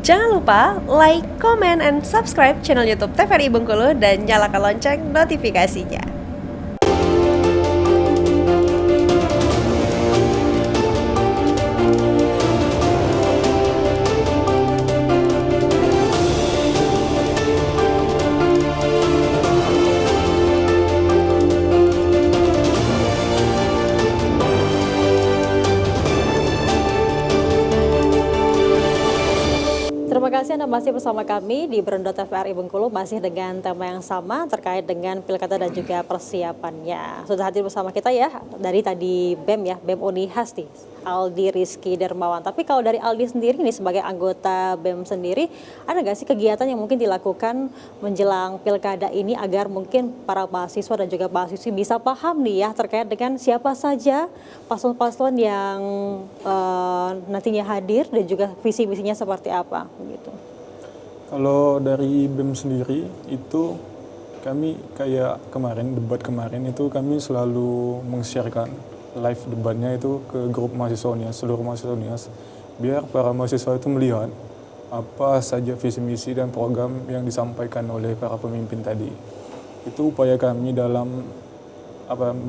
Jangan lupa like, comment, and subscribe channel YouTube TVRI Bengkulu dan nyalakan lonceng notifikasinya. Terima kasih Anda masih bersama kami di Berendo TVRI Bengkulu, masih dengan tema yang sama terkait dengan pilkada dan juga persiapannya. Sudah hadir bersama kita ya, dari tadi BEM Unihas nih, Aldi Rizky Dermawan. Tapi kalau dari Aldi sendiri nih sebagai anggota BEM sendiri, ada nggak sih kegiatan yang mungkin dilakukan menjelang pilkada ini agar mungkin para mahasiswa dan juga mahasiswi bisa paham nih ya terkait dengan siapa saja paslon-paslon yang nantinya hadir dan juga visi-misinya seperti apa gitu. Kalau dari BEM sendiri itu kami kayak debat kemarin itu kami selalu meng-sharekan live debatnya itu ke grup mahasiswa UNIAS, seluruh mahasiswa UNIAS, biar para mahasiswa itu melihat apa saja visi misi dan program yang disampaikan oleh para pemimpin tadi. Itu upaya kami dalam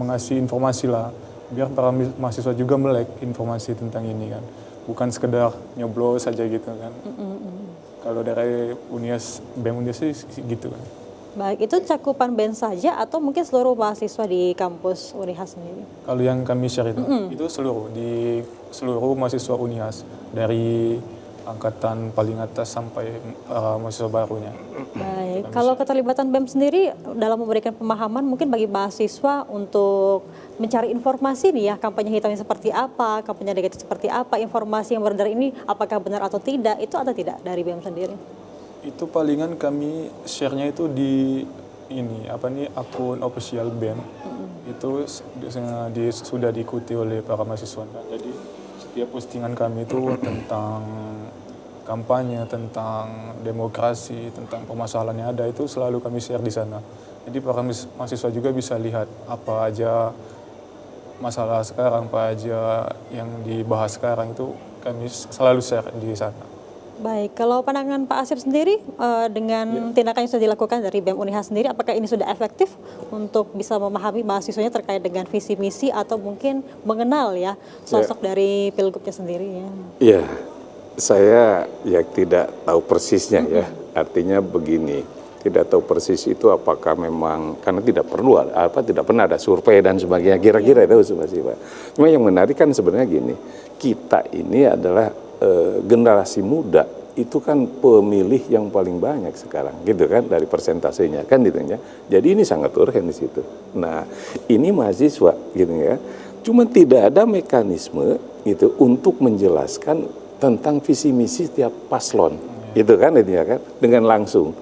mengasih informasi lah, biar para mahasiswa juga melek informasi tentang ini kan, bukan sekedar nyoblos saja gitu kan. Kalau dari BEM Unihas sih gitu kan. Baik, itu cakupan BEM saja atau mungkin seluruh mahasiswa di kampus Unihas sendiri? Kalau yang kami share itu seluruh mahasiswa Unihas dari angkatan paling atas sampai mahasiswa barunya. Baik, kalau keterlibatan BEM sendiri dalam memberikan pemahaman mungkin bagi mahasiswa untuk mencari informasi nih ya, kampanye hitamnya seperti apa, kampanye negatif seperti apa, informasi yang beredar ini apakah benar atau tidak, itu ada tidak dari BEM sendiri? Itu palingan kami share-nya itu di akun official BEM. Itu sudah diikuti oleh para mahasiswa. Jadi setiap postingan kami itu tentang kampanye, tentang demokrasi, tentang permasalahan yang ada itu selalu kami share di sana. Jadi para mahasiswa juga bisa lihat apa aja masalah sekarang, apa aja yang dibahas sekarang itu kami selalu share di sana. Baik, kalau pandangan Pak Asep sendiri dengan tindakan yang sudah dilakukan dari BEM Unihas sendiri, apakah ini sudah efektif untuk bisa memahami mahasiswanya terkait dengan visi misi atau mungkin mengenal ya sosok dari pilgubnya sendiri ya? Iya, saya tidak tahu persisnya ya. Artinya begini, tidak tahu persis itu apakah memang karena tidak pernah ada survei dan sebagainya. Kira-kira itu sih Pak. Cuma yang menarik kan sebenarnya gini, kita ini adalah generasi muda, itu kan pemilih yang paling banyak sekarang gitu kan dari persentasenya kan gitu ya. Jadi ini sangat urgen di situ. Nah, ini mahasiswa gitu ya. Cuma tidak ada mekanisme gitu untuk menjelaskan tentang visi misi setiap paslon. Gitu kan ini ya kan dengan langsung.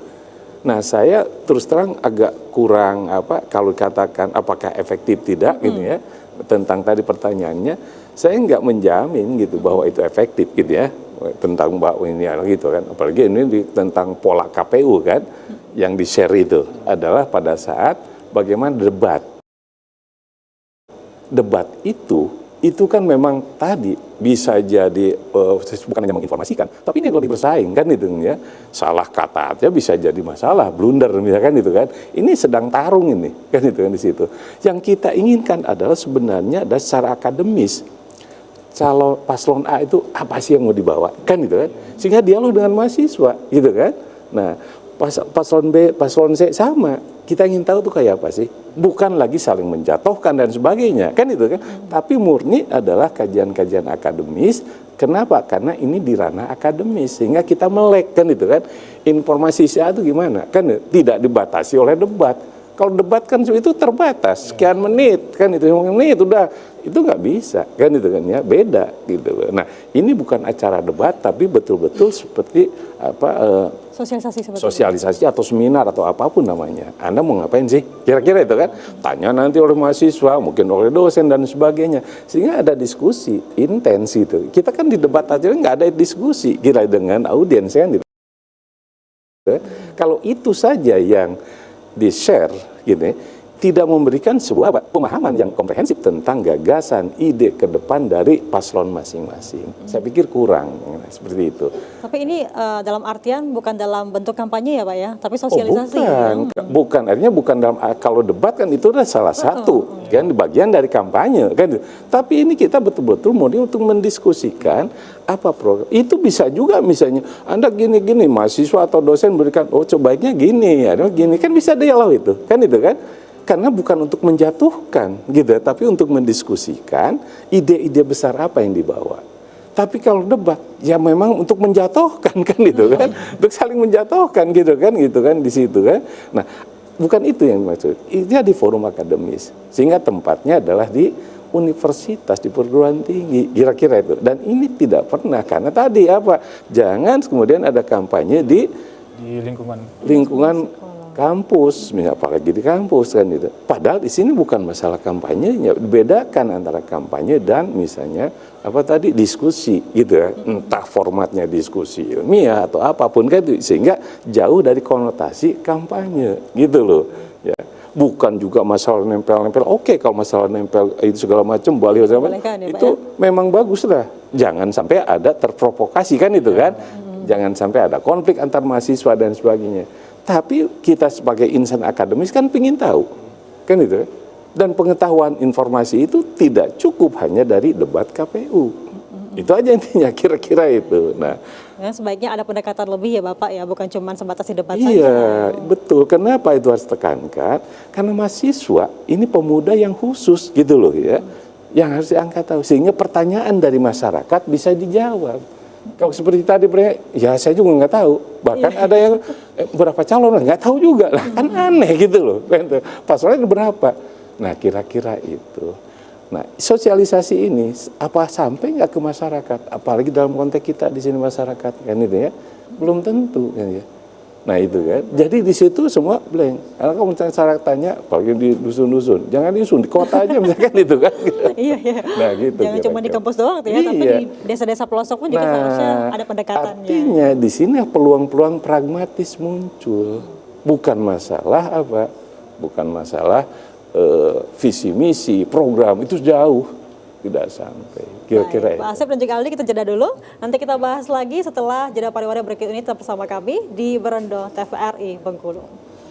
Nah, saya terus terang agak kurang kalau katakan apakah efektif tidak gitu ya. Tentang tadi pertanyaannya, saya nggak menjamin gitu bahwa itu efektif gitu ya tentang bahwa ini gitu kan, apalagi ini tentang pola KPU kan yang di share itu adalah pada saat bagaimana debat itu kan memang tadi bisa jadi bukan hanya menginformasikan, tapi ini lebih bersaing kan itu ya, salah kata aja bisa jadi masalah, blunder misalkan itu kan, ini sedang tarung ini kan itu kan di situ. Yang kita inginkan adalah sebenarnya ada secara akademis calon paslon A itu apa sih yang mau dibawa kan gitu kan, sehingga dialog dengan mahasiswa gitu kan. Nah, paslon B, paslon C sama, kita ingin tahu tuh kayak apa sih, bukan lagi saling menjatuhkan dan sebagainya kan itu kan, tapi murni adalah kajian-kajian akademis. Kenapa? Karena ini di ranah akademis sehingga kita melek kan itu kan, informasi itu gimana kan, tidak dibatasi oleh debat. Kalau debat kan itu terbatas sekian menit kan itu, menit udah itu nggak bisa kan itu kan ya, beda gitu. Nah, ini bukan acara debat tapi betul-betul seperti sosialisasi atau seminar atau apapun namanya. Anda mau ngapain sih? Kira-kira itu kan, tanya nanti oleh mahasiswa, mungkin oleh dosen dan sebagainya, sehingga ada diskusi intens itu. Kita kan di debat aja nggak ada diskusi kira dengan audiens kan gitu. Kalau itu saja yang di-share gitu, tidak memberikan sebuah pemahaman yang komprehensif tentang gagasan, ide ke depan dari paslon masing-masing. Saya pikir kurang, seperti itu. Tapi ini dalam artian bukan dalam bentuk kampanye ya Pak ya, tapi sosialisasi. Bukan, artinya bukan dalam, kalau debat kan itu adalah salah satu, kan bagian dari kampanye, kan. Tapi ini kita betul-betul murni untuk mendiskusikan apa program. Itu bisa juga misalnya, Anda gini-gini, mahasiswa atau dosen berikan, oh sebaiknya gini, ya, gini, kan bisa dialog itu, kan. Karena bukan untuk menjatuhkan gitu, tapi untuk mendiskusikan ide-ide besar apa yang dibawa. Tapi kalau debat ya memang untuk menjatuhkan kan gitu kan, untuk saling menjatuhkan gitu kan di situ kan. Nah, bukan itu yang dimaksud. Itu di forum akademis. Sehingga tempatnya adalah di universitas, di perguruan tinggi, kira-kira itu. Dan ini tidak pernah, karena tadi apa? Jangan kemudian ada kampanye di lingkungan kampus, apalagi di kampus kan itu. Padahal di sini bukan masalah kampanyenya, bedakan antara kampanye dan misalnya apa tadi diskusi gitu ya, entah formatnya diskusi ilmiah atau apapun kan itu, sehingga jauh dari konotasi kampanye gitu loh. Ya, bukan juga masalah nempel-nempel. Oke, kalau masalah nempel itu segala macam baliho itu memang bagus lah. Jangan sampai ada terprovokasi kan itu kan. Jangan sampai ada konflik antar mahasiswa dan sebagainya. Tapi kita sebagai insan akademis kan ingin tahu, kan itu. Dan pengetahuan informasi itu tidak cukup hanya dari debat KPU. Itu aja intinya, kira-kira itu. Nah, ya, sebaiknya ada pendekatan lebih ya Bapak ya, bukan cuma sebatas di debat saja. Iya, betul. Kenapa itu harus tekankan? Karena mahasiswa ini pemuda yang khusus gitu loh ya, yang harus diangkat tahu. Sehingga pertanyaan dari masyarakat bisa dijawab. Kalau seperti tadi, ya saya juga nggak tahu. Bahkan ada yang berapa calon nggak tahu juga lah, kan aneh gitu loh. Pasalnya berapa? Nah kira-kira itu. Nah sosialisasi ini apa sampai nggak ke masyarakat? Apalagi dalam konteks kita di sini masyarakat kan itu ya, belum tentu kan ya. Nah itu kan, jadi di situ semua blank. Karena kalau misalnya saya tanya, apalagi di dusun-dusun, jangan di dusun, di kota aja misalkan itu kan. Iya. Nah gitu. Jangan cuma di kampus doang tuh ya, tapi di desa-desa pelosok pun juga seharusnya ada pendekatannya. Artinya di sini peluang-peluang pragmatis muncul, bukan masalah apa, bukan masalah visi misi program itu jauh. Tidak sampai, kira-kira itu. Pak Asep dan juga Aldi, kita jeda dulu. Nanti kita bahas lagi setelah jeda pariwara berikut ini. Tetap bersama kami di Berendo TVRI Bengkulu.